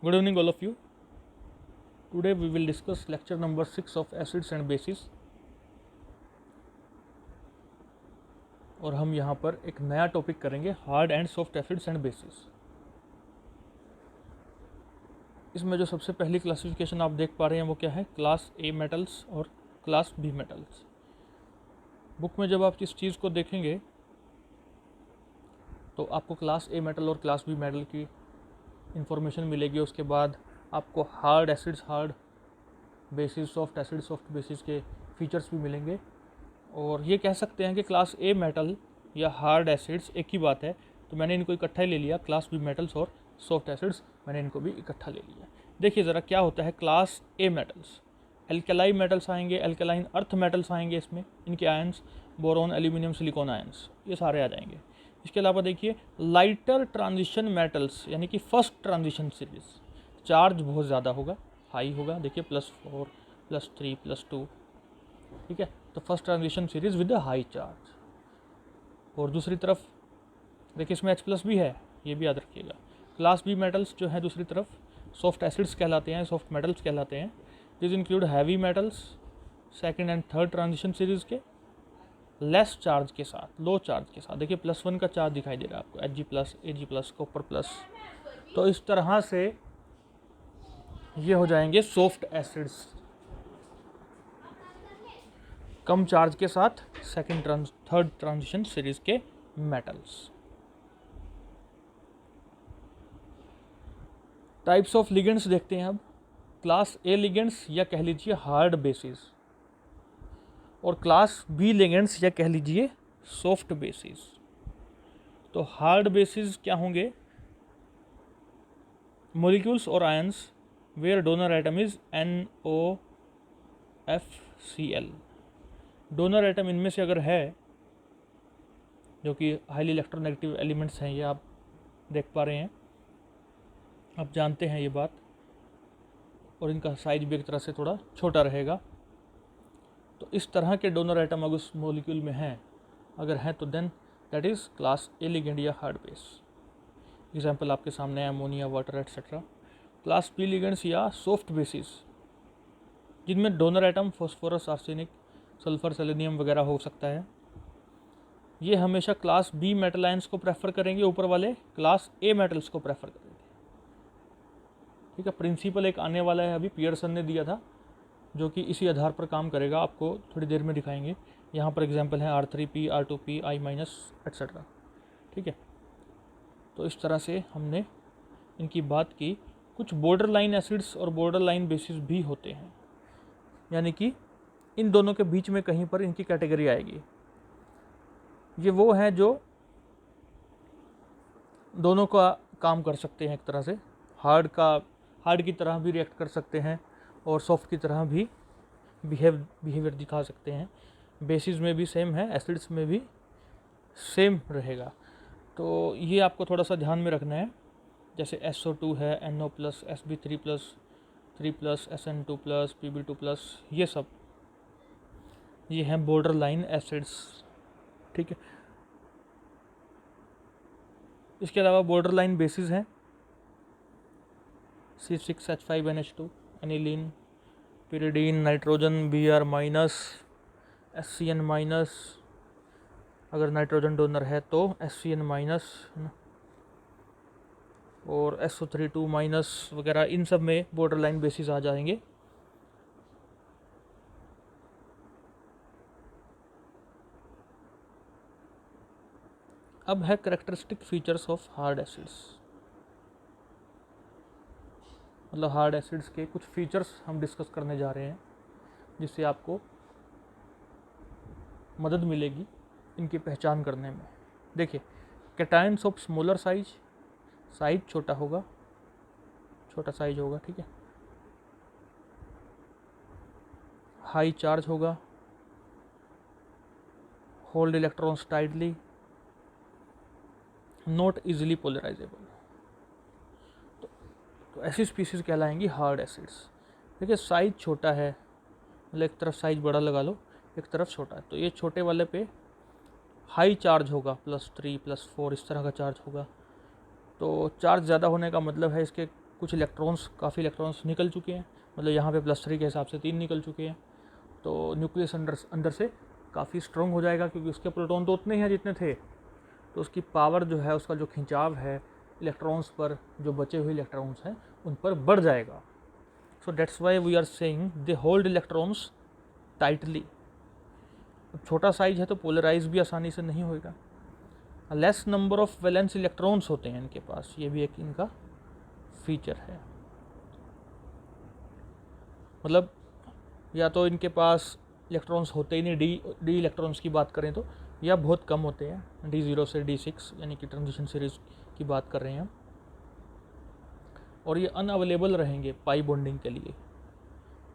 Good evening all of you. Today we will discuss lecture number 6 of acids and bases. और हम यहाँ पर एक नया टॉपिक करेंगे hard and soft acids and bases. इसमें जो सबसे पहली क्लासिफिकेशन आप देख पा रहे हैं वो क्या है, क्लास ए मेटल्स और क्लास बी मेटल्स। बुक में जब आप इस चीज़ को देखेंगे तो आपको क्लास ए मेटल और क्लास बी मेटल की इंफॉर्मेशन मिलेगी। उसके बाद आपको hard acids, hard basis, soft acid, soft basis के फीचर्स भी मिलेंगे। और ये कह सकते हैं कि क्लास ए मेटल या हार्ड एसिड्स एक ही बात है, तो मैंने इनको इकट्ठा ले लिया। क्लास बी मेटल्स और सॉफ्ट एसिड्स मैंने इनको भी इकट्ठा ले लिया। देखिए ज़रा क्या होता है class A metals. Alkali metals आएंगे, एल्केलाइन अर्थ मेटल्स आएंगे, इसमें इनके ions boron, aluminium, silicon ions, ये सारे आ जाएंगे। इसके अलावा देखिए लाइटर ट्रांजिशन मेटल्स, यानी कि फर्स्ट ट्रांजिशन सीरीज, चार्ज बहुत ज़्यादा होगा, हाई होगा। देखिए +4, +3, +2, ठीक है। तो first transition series with high charge. और दूसरी तरफ देखिए इसमें H+ भी है, ये भी याद रखिएगा। क्लास बी मेटल्स जो है दूसरी तरफ सॉफ्ट एसिड्स कहलाते हैं, सॉफ्ट मेटल्स कहलाते हैं। This include heavy metals second and third transition series के, लेस चार्ज के साथ, लो चार्ज के साथ। देखिए +1 का चार्ज दिखाई दे रहा है आपको, Hg+, Ag+, कॉपर प्लस। तो इस तरह से ये हो जाएंगे सॉफ्ट एसिड्स, कम चार्ज के साथ सेकंड थर्ड ट्रांजिशन सीरीज के मेटल्स। टाइप्स ऑफ लिगेंड्स देखते हैं अब। क्लास ए लिगेंड्स या कह लीजिए हार्ड बेसिस, और क्लास बी लिगेंड्स या कह लीजिए सॉफ्ट बेसिस। तो हार्ड बेसिस क्या होंगे, मॉलिक्यूल्स और ions where donor atom is NOFCl। Donor atom इनमें से अगर है, जो कि हाईली इलेक्ट्रोनेगेटिव एलिमेंट्स हैं, ये आप देख पा रहे हैं, आप जानते हैं ये बात। और इनका साइज भी एक तरह से थोड़ा छोटा रहेगा। तो इस तरह के डोनर एटम अगर उस मॉलिक्यूल में हैं, अगर हैं, तो then that is class A ligand या हार्ड बेस। एग्जाम्पल आपके सामने है ammonia, water etcetera. Class B ligands या सॉफ्ट बेसिस, जिनमें donor atom phosphorus, arsenic, sulphur, selenium वगैरह हो सकता है, ये हमेशा क्लास बी मेटल आयंस को प्रेफर करेंगे, ऊपर वाले क्लास ए मेटल्स को प्रेफर करेंगे। ठीक है, प्रिंसिपल एक आने वाला है, अभी पियर्सन ने दिया था, जो कि इसी आधार पर काम करेगा, आपको थोड़ी देर में दिखाएंगे। यहाँ पर एग्जांपल है R3P, R2P, I- एट्सेट्रा। ठीक है, तो इस तरह से हमने इनकी बात की। कुछ बॉर्डर लाइन एसिड्स और बॉर्डर लाइन बेसिस भी होते हैं, यानी कि इन दोनों के बीच में कहीं पर इनकी कैटेगरी आएगी। ये वो हैं जो दोनों का काम कर सकते हैं, एक तरह से हार्ड की तरह भी रिएक्ट कर सकते हैं और सॉफ्ट की तरह भी बिहेवियर दिखा सकते हैं। बेसिस में भी सेम है, एसिड्स में भी सेम रहेगा। तो ये आपको थोड़ा सा ध्यान में रखना है। जैसे SO2 है, NO+, Sb3+, 3+, SN2+, Pb2+, ये सब ये हैं बॉर्डर लाइन एसिड्स। ठीक है, इसके अलावा बॉर्डर लाइन बेसिस हैं C6H5NH2, aniline, pyridine, nitrogen, Br-, SCN-, अगर नाइट्रोजन डोनर है तो SCN-, और SO3 2- वगैरह, इन सब में बॉर्डर लाइन बेसिस आ जाएंगे। अब है characteristic features of hard acids, मतलब हार्ड एसिड्स के कुछ फीचर्स हम डिस्कस करने जा रहे हैं, जिससे आपको मदद मिलेगी इनकी पहचान करने में। देखिए कैटायंस ऑफ स्मॉलर साइज छोटा होगा, छोटा साइज होगा, ठीक है। हाई चार्ज होगा, hold electrons tightly, not easily polarisable. तो ऐसी स्पीसीज कहलाएंगी हार्ड एसिड्स। देखिए साइज छोटा है, मतलब एक तरफ साइज बड़ा लगा लो, एक तरफ छोटा है, तो ये छोटे वाले पे हाई चार्ज होगा, +3, +4 इस तरह का चार्ज होगा। तो चार्ज ज़्यादा होने का मतलब है इसके कुछ इलेक्ट्रॉन्स, काफ़ी इलेक्ट्रॉन्स निकल चुके हैं, मतलब यहाँ पे +3 के हिसाब से 3 निकल चुके हैं। तो न्यूक्लियस अंदर से काफ़ी स्ट्रॉन्ग हो जाएगा, क्योंकि उसके प्रोटॉन तो उतने ही हैं जितने थे, तो उसकी पावर जो है, उसका जो खिंचाव है इलेक्ट्रॉन्स पर, जो बचे हुए इलेक्ट्रॉन्स हैं उन पर बढ़ जाएगा। So that's why we are saying they hold electrons tightly. छोटा साइज है तो पोलराइज भी आसानी से नहीं होगा। Less number of valence electrons होते हैं इनके पास, ये भी एक इनका फीचर है। मतलब या तो इनके पास इलेक्ट्रॉन्स होते ही नहीं, डी इलेक्ट्रॉन्स की बात करें तो, या बहुत कम होते हैं, D0 से D6 यानी कि ट्रांजिशन सीरीज की बात कर रहे हैं हम। और ये अनअवेलेबल रहेंगे पाई बॉन्डिंग के लिए।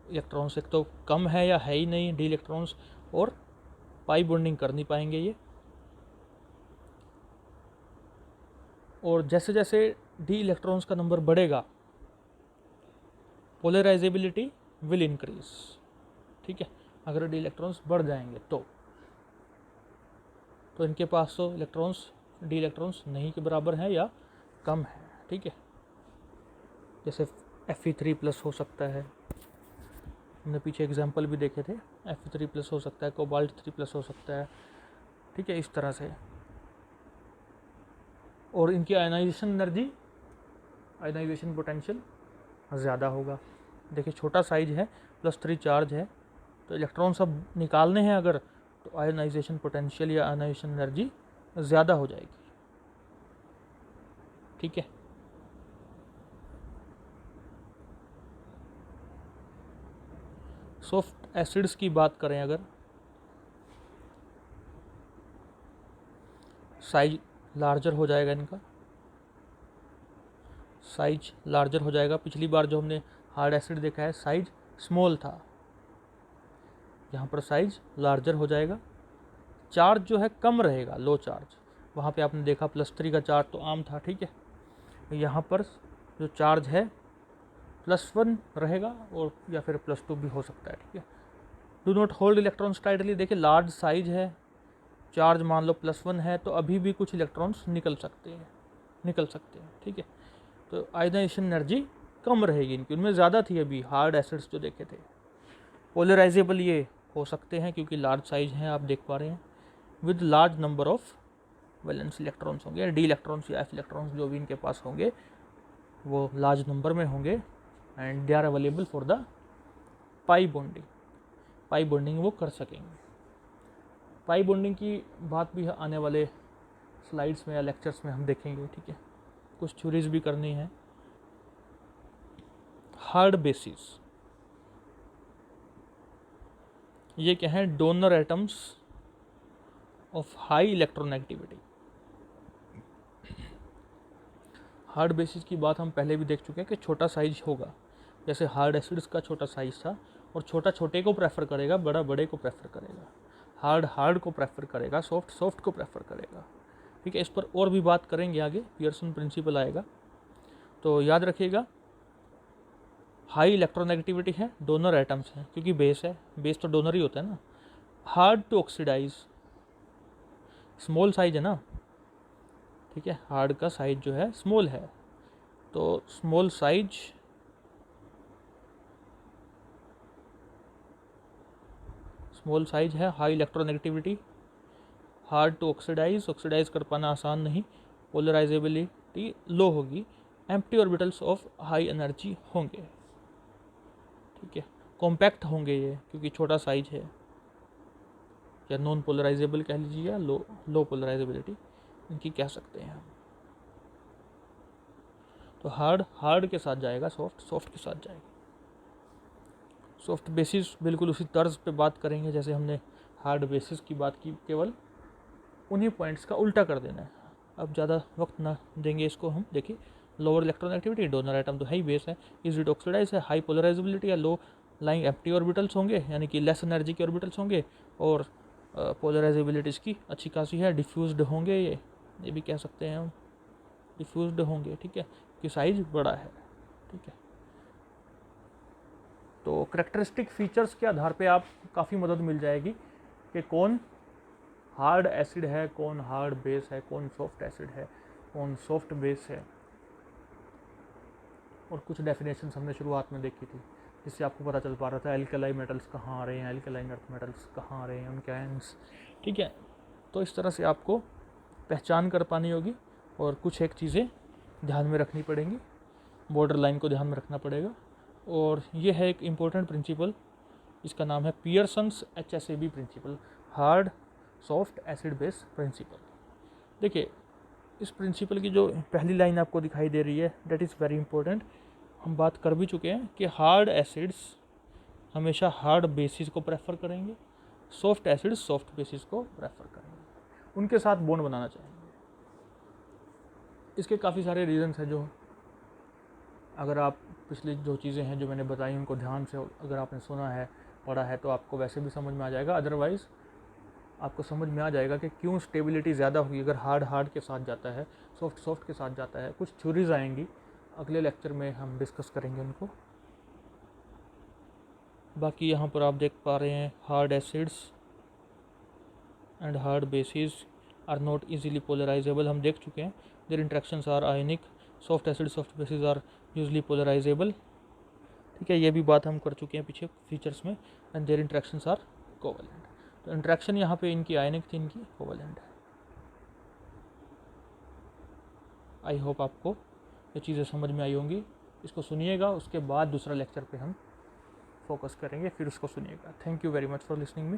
इलेक्ट्रॉन्स एक तो कम है या है ही नहीं डी इलेक्ट्रॉन्स, और पाई बॉन्डिंग कर नहीं पाएंगे ये। और जैसे जैसे डी इलेक्ट्रॉन्स का नंबर बढ़ेगा, पोलराइजेबिलिटी विल इंक्रीज। ठीक है, अगर डी इलेक्ट्रॉन्स बढ़ जाएंगे तो इनके पास तो इलेक्ट्रॉन्स, डी इलेक्ट्रॉन्स नहीं के बराबर है या कम है। ठीक है, जैसे Fe3+ हो सकता है, हमने पीछे एग्जाम्पल भी देखे थे, Fe3+ हो सकता है, कोबाल्ट 3+ हो सकता है। ठीक है, इस तरह से। और इनकी आयनाइजेशन एनर्जी, आयनाइजेशन पोटेंशियल ज़्यादा होगा। देखिए छोटा साइज है, +3 चार्ज है, तो इलेक्ट्रॉन सब निकालने हैं अगर, तो आयनाइजेशन पोटेंशियल या आयनाइजेशन एनर्जी ज़्यादा हो जाएगी। ठीक है, सॉफ्ट एसिड्स की बात करें अगर, साइज लार्जर हो जाएगा इनका, साइज लार्जर हो जाएगा। पिछली बार जो हमने हार्ड एसिड देखा है साइज स्मॉल था, यहाँ पर साइज लार्जर हो जाएगा। चार्ज जो है कम रहेगा, लो चार्ज। वहाँ पे आपने देखा +3 का चार्ज तो आम था। ठीक है, यहाँ पर जो चार्ज है +1 रहेगा, और या फिर +2 भी हो सकता है। ठीक है, do not hold electrons tightly. देखिए लार्ज साइज है, चार्ज मान लो +1 है, तो अभी भी कुछ इलेक्ट्रॉन्स निकल सकते हैं। ठीक है, तो आयनाइजेशन एनर्जी कम रहेगी इनकी, उनमें ज़्यादा थी अभी हार्ड एसिड्स जो देखे थे। पोलराइजेबल ये हो सकते हैं क्योंकि लार्ज साइज हैं, आप देख पा रहे हैं, with large number of valence electrons होंगे, डी इलेक्ट्रॉन्स या F इलेक्ट्रॉन्स जो भी इनके पास होंगे वो लार्ज नंबर में होंगे, and they are available for the pi bonding. Pi bonding वो कर सकेंगे। पाई बॉन्डिंग की बात भी आने वाले स्लाइड्स में या लेक्चर्स में हम देखेंगे। ठीक है, कुछ थ्योरीज भी करनी है। हार्ड बेसिस, ये क्या है, donor atoms of high electronegativity. Hard basis की बात हम पहले भी देख चुके हैं कि छोटा साइज होगा, जैसे हार्ड एसिड्स का छोटा साइज था, और छोटा छोटे को प्रेफर करेगा, बड़ा बड़े को प्रेफर करेगा, हार्ड को प्रेफर करेगा, सॉफ्ट को प्रेफर करेगा। ठीक है, इस पर और भी बात करेंगे आगे, पियर्सन प्रिंसिपल आएगा। तो याद रखिएगा, हाई इलेक्ट्रोनेगेटिविटी है, डोनर एटम्स हैं, क्योंकि बेस है, बेस तो डोनर ही होता है ना। Hard to oxidise, small size है ना। ठीक है, हार्ड का साइज जो है स्मॉल है, तो स्मॉल साइज है, high electronegativity, hard to oxidise कर पाना आसान नहीं, पोलराइजेबिलिटी लो होगी, empty orbitals of high energy होंगे। ठीक है, कॉम्पैक्ट होंगे ये, क्योंकि छोटा साइज है, या नॉन पोलराइजेबल कह लीजिए, या लो पोलराइजेबिलिटी इनकी कह सकते हैं हम। तो हार्ड के साथ जाएगा, सॉफ्ट के साथ जाएगा। सॉफ्ट बेसिस बिल्कुल उसी तर्ज पे बात करेंगे जैसे हमने हार्ड बेसिस की बात की, केवल उन्हीं पॉइंट्स का उल्टा कर देना है। अब ज़्यादा वक्त ना देंगे इसको हम। देखिए, lower electron activity, donor atom तो है ही, बेस है, इजी टू ऑक्सीडाइज है, हाई पोलराइजेबिलिटी या लो लाइंग एम्प्टी ऑर्बिटल्स होंगे, यानी कि लेस एनर्जी के ऑर्बिटल्स होंगे, और पोलराइजेबिलिटी इसकी अच्छी खासी है, डिफ्यूज्ड होंगे, ये भी कह सकते हैं हम, डिफ्यूज्ड होंगे। ठीक है, कि साइज बड़ा है। ठीक है, तो करेक्टरिस्टिक फीचर्स के आधार पे आप काफ़ी मदद मिल जाएगी कि कौन हार्ड एसिड है, कौन हार्ड बेस है, कौन सॉफ्ट एसिड है, कौन सॉफ्ट बेस है। और कुछ डेफिनेशन हमने शुरुआत में देखी थी, जिससे आपको पता चल पा रहा था एल्कलाई मेटल्स कहाँ आ रहे हैं, एल्कलाइन अर्थ मेटल्स कहाँ आ रहे हैं, उनके आयंस। ठीक है, तो इस तरह से आपको पहचान कर पानी होगी और कुछ एक चीज़ें ध्यान में रखनी पड़ेंगी, बॉर्डर लाइन को ध्यान में रखना पड़ेगा। और ये है एक इम्पोर्टेंट प्रिंसिपल, इसका नाम है Pearson's HSAB principle, hard soft acid base principle. देखिए, इस प्रिंसिपल की जो पहली लाइन आपको दिखाई दे रही है, दैट इज़ वेरी इंपॉर्टेंट। हम बात कर भी चुके हैं कि हार्ड एसिड्स हमेशा हार्ड बेसिस को प्रेफर करेंगे, सॉफ्ट एसिड्स सॉफ्ट बेसिस को प्रेफर करेंगे, उनके साथ बॉन्ड बनाना चाहेंगे। इसके काफ़ी सारे रीजंस हैं, जो अगर आप पिछली जो चीज़ें हैं जो मैंने बताई उनको ध्यान से अगर आपने सुना है, पढ़ा है, तो आपको वैसे भी समझ में आ जाएगा। अदरवाइज़ आपको समझ में आ जाएगा कि क्यों स्टेबिलिटी ज़्यादा होगी अगर हार्ड हार्ड के साथ जाता है, सॉफ्ट सॉफ्ट के साथ जाता है। कुछ थ्योरीज आएंगी, अगले लेक्चर में हम डिस्कस करेंगे उनको। बाकी यहाँ पर आप देख पा रहे हैं, hard acids and hard bases are not easily polarisable, हम देख चुके हैं। Their interactions are ionic, soft acid soft bases are usually polarisable. ठीक है, ये भी बात हम कर चुके हैं पीछे फीचर्स में। And their interactions are covalent, तो इंट्रैक्शन यहाँ पे इनकी आयनिक थी, इनकी कोवलेंट है। आई होप आपको ये चीज़ें समझ में आई होंगी। इसको सुनिएगा, उसके बाद दूसरा लेक्चर पे हम फोकस करेंगे, फिर उसको सुनिएगा। Thank you very much for listening me.